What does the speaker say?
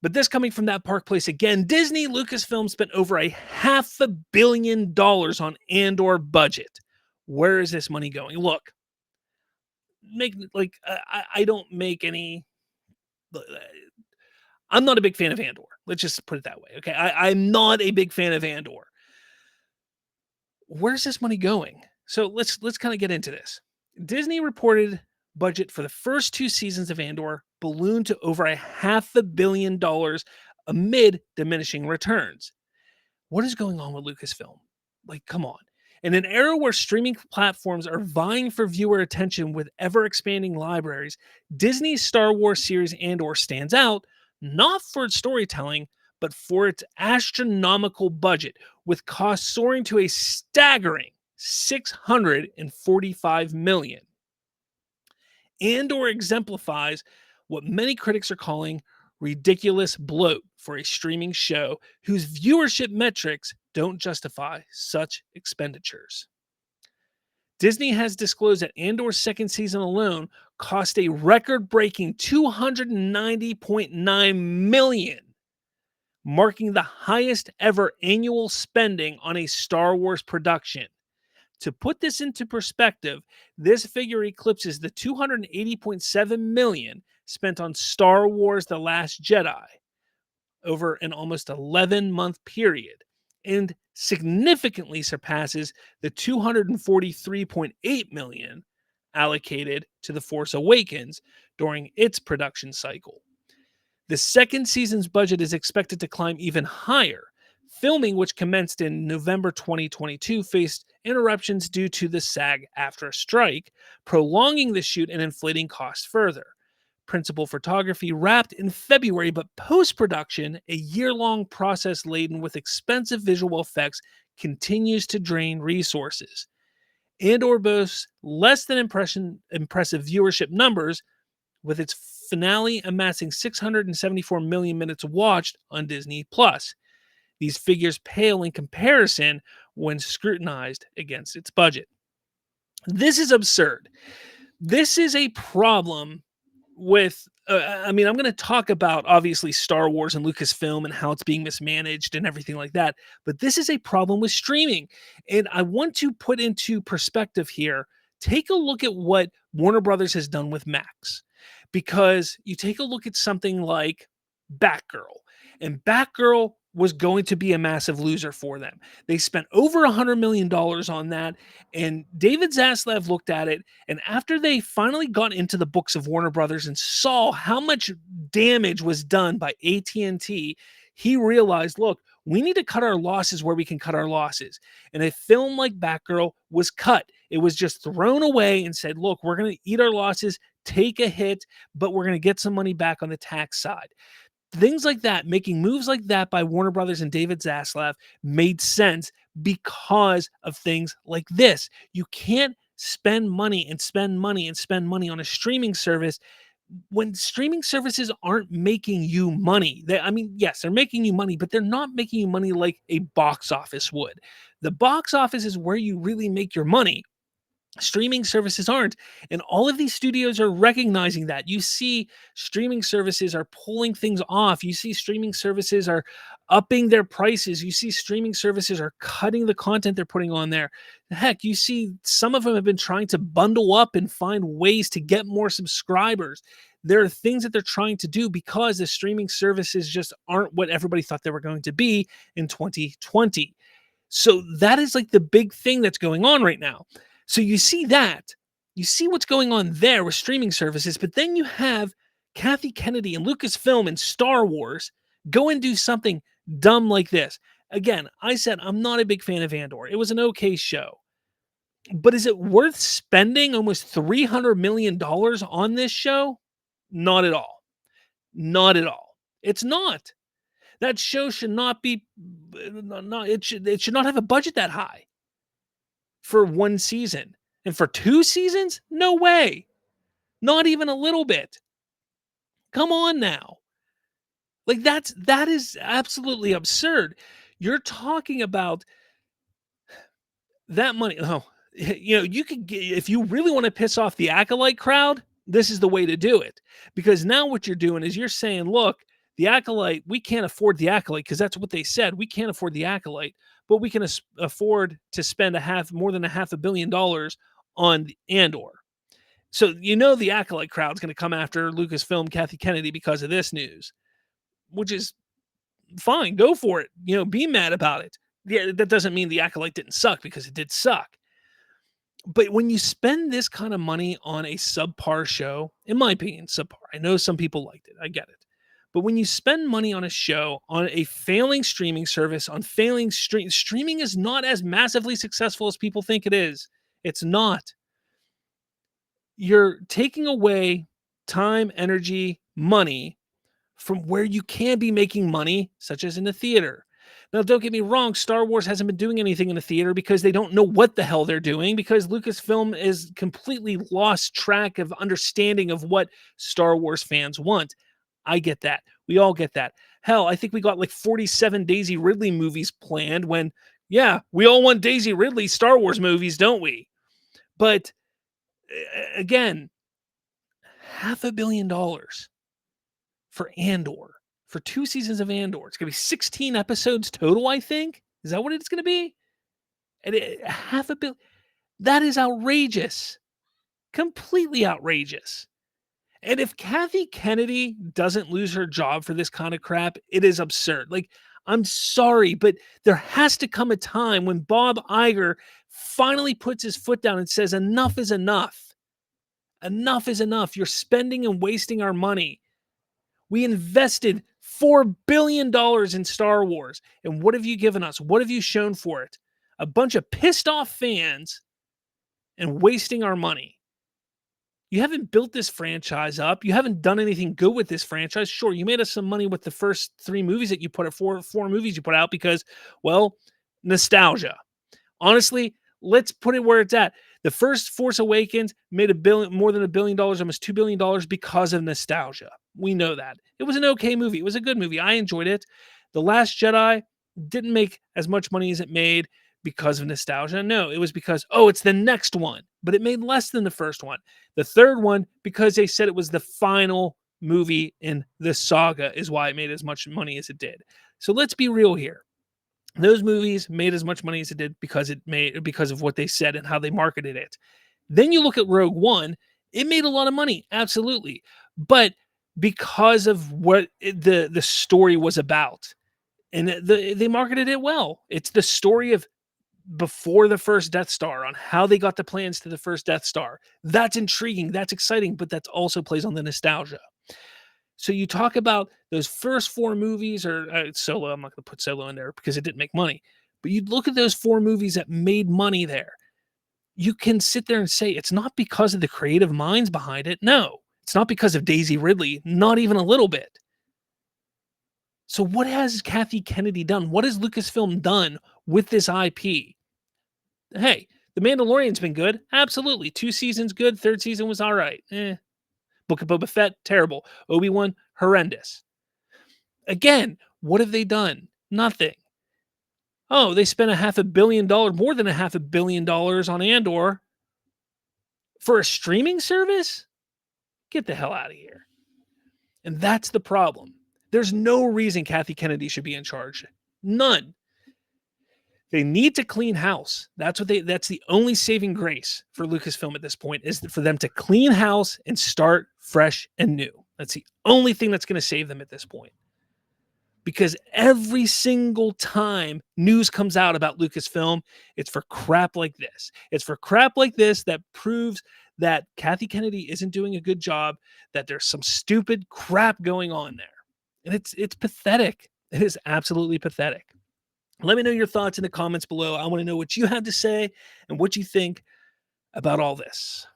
But this coming from that Park Place again, Disney Lucasfilm spent over $500 million on Andor budget. Where is this money going? Look, I don't make any. I'm not a big fan of Andor. Let's just put it that way. Okay, I'm not a big fan of Andor. Where's this money going? So let's kind of get into this. Disney reported budget for the first 2 seasons of Andor ballooned to over $500 million amid diminishing returns. What is going on with Lucasfilm? Like, come on. In an era where streaming platforms are vying for viewer attention with ever expanding libraries, Disney's Star Wars series Andor stands out not for its storytelling, but for its astronomical budget, with costs soaring to a staggering $645 million. Andor exemplifies what many critics are calling ridiculous bloat for a streaming show whose viewership metrics don't justify such expenditures. Disney has disclosed that Andor's second season alone cost a record-breaking $290.9 million, marking the highest ever annual spending on a Star Wars production. To put this into perspective, this figure eclipses the $280.7 million spent on Star Wars The Last Jedi over an almost 11-month period, and significantly surpasses the $243.8 million allocated to The Force Awakens during its production cycle. The second season's budget is expected to climb even higher. Filming, which commenced in November 2022, faced interruptions due to the SAG-AFTRA strike, prolonging the shoot and inflating costs further. Principal photography wrapped in February, but post-production, a year-long process laden with expensive visual effects, continues to drain resources. Andor boasts less than impressive viewership numbers, with its finale amassing 674 million minutes watched on Disney+. These figures pale in comparison when scrutinized against its budget. This is absurd. This is a problem with, I'm going to talk about, obviously, Star Wars and Lucasfilm and how it's being mismanaged and everything like that. But this is a problem with streaming. And I want to put into perspective here, take a look at what Warner Brothers has done with Max. Because you take a look at something like Batgirl, and Batgirl was going to be a massive loser for them. They spent over $100 million on that, and David Zaslav looked at it, and after they finally got into the books of Warner Brothers and saw how much damage was done by AT&T, he realized, look, we need to cut our losses where we can cut our losses. And a film like Batgirl was cut. It was just thrown away and said, look, we're going to eat our losses, take a hit, but we're going to get some money back on the tax side. Things like that, making moves like that by Warner Brothers and David Zaslav made sense because of things like this. You can't spend money and spend money and spend money on a streaming service when streaming services aren't making you money. Yes, they're making you money, but they're not making you money like a box office would. The box office is where you really make your money. Streaming services aren't. And all of these studios are recognizing that. You see streaming services are pulling things off. You see streaming services are upping their prices. You see streaming services are cutting the content they're putting on there. Heck, you see some of them have been trying to bundle up and find ways to get more subscribers. There are things that they're trying to do because the streaming services just aren't what everybody thought they were going to be in 2020. So that is like the big thing that's going on right now. So you see that, you see what's going on there with streaming services, but then you have Kathy Kennedy and Lucasfilm and Star Wars go and do something dumb like this. Again, I said I'm not a big fan of Andor. It was an okay show. But is it worth spending almost $300 million on this show? Not at all. Not at all. It's not. That show should not be, it should not have a budget that high for one season. And for 2 seasons? No way. Not even a little bit. Come on now. Like that is absolutely absurd. You're talking about that money. Oh, you could get, if you really want to piss off the acolyte crowd, this is the way to do it. Because now what you're doing is you're saying, look, The Acolyte, we can't afford the Acolyte because that's what they said. We can't afford the Acolyte, but we can afford to spend more than $500 million on Andor. So the Acolyte crowd's going to come after Lucasfilm, Kathy Kennedy because of this news, which is fine. Go for it. Be mad about it. Yeah, that doesn't mean the Acolyte didn't suck, because it did suck. But when you spend this kind of money on a subpar show, in my opinion, subpar. I know some people liked it. I get it. But when you spend money on a show, on a failing streaming service, on failing streaming is not as massively successful as people think it is. It's not. You're taking away time, energy, money from where you can be making money, such as in the theater. Now, don't get me wrong, Star Wars hasn't been doing anything in the theater because they don't know what the hell they're doing, because Lucasfilm is completely lost track of understanding of what Star Wars fans want. I get that. We all get that. Hell, I think we got like 47 Daisy Ridley movies planned when, yeah, we all want Daisy Ridley Star Wars movies, don't we? But again, $500 million for Andor, for 2 seasons of Andor. It's going to be 16 episodes total, I think. Is that what it's going to be? And $500 million. That is outrageous. Completely outrageous. And if Kathy Kennedy doesn't lose her job for this kind of crap, it is absurd. Like, I'm sorry, but there has to come a time when Bob Iger finally puts his foot down and says, enough is enough. Enough is enough. You're spending and wasting our money. We invested $4 billion in Star Wars. And what have you given us? What have you shown for it? A bunch of pissed off fans and wasting our money. You haven't built this franchise up. You haven't done anything good with this franchise. Sure, you made us some money with the first 3 movies that you put out, four movies you put out, because, well, nostalgia. Honestly, let's put it where it's at. The first Force Awakens made more than $1 billion, almost $2 billion, because of nostalgia. We know that. It was an okay movie. It was a good movie. I enjoyed it. The Last Jedi didn't make as much money as it made because of nostalgia. No, it was because, it's the next one. But it made less than the first one. The third one, because they said it was the final movie in the saga, is why it made as much money as it did. So let's be real here. Those movies made as much money as it did because of what they said and how they marketed it. Then you look at Rogue One, it made a lot of money, absolutely. But because of what the story was about, and they marketed it well. It's the story of before the first Death Star, on how they got the plans to the first Death Star. That's intriguing, that's exciting, but that also plays on the nostalgia. So you talk about those first 4 movies, or Solo. I'm not going to put Solo in there because it didn't make money. But you look at those 4 movies that made money there. You can sit there and say it's not because of the creative minds behind it. No, it's not because of Daisy Ridley, not even a little bit. So what has Kathy Kennedy done? What has Lucasfilm done with this IP? Hey, The Mandalorian's been good. Absolutely. 2 seasons good. 3rd season was all right. Book of Boba Fett, terrible. Obi-Wan, horrendous. Again, what have they done? Nothing. Oh, they spent $500 million, more than $500 million on Andor for a streaming service? Get the hell out of here. And that's the problem. There's no reason Kathy Kennedy should be in charge. None. They need to clean house. That's the only saving grace for Lucasfilm at this point, is for them to clean house and start fresh and new. That's the only thing that's going to save them at this point. Because every single time news comes out about Lucasfilm, it's for crap like this. It's for crap like this that proves that Kathy Kennedy isn't doing a good job, that there's some stupid crap going on there. And it's pathetic. It is absolutely pathetic. Let me know your thoughts in the comments below. I want to know what you have to say and what you think about all this.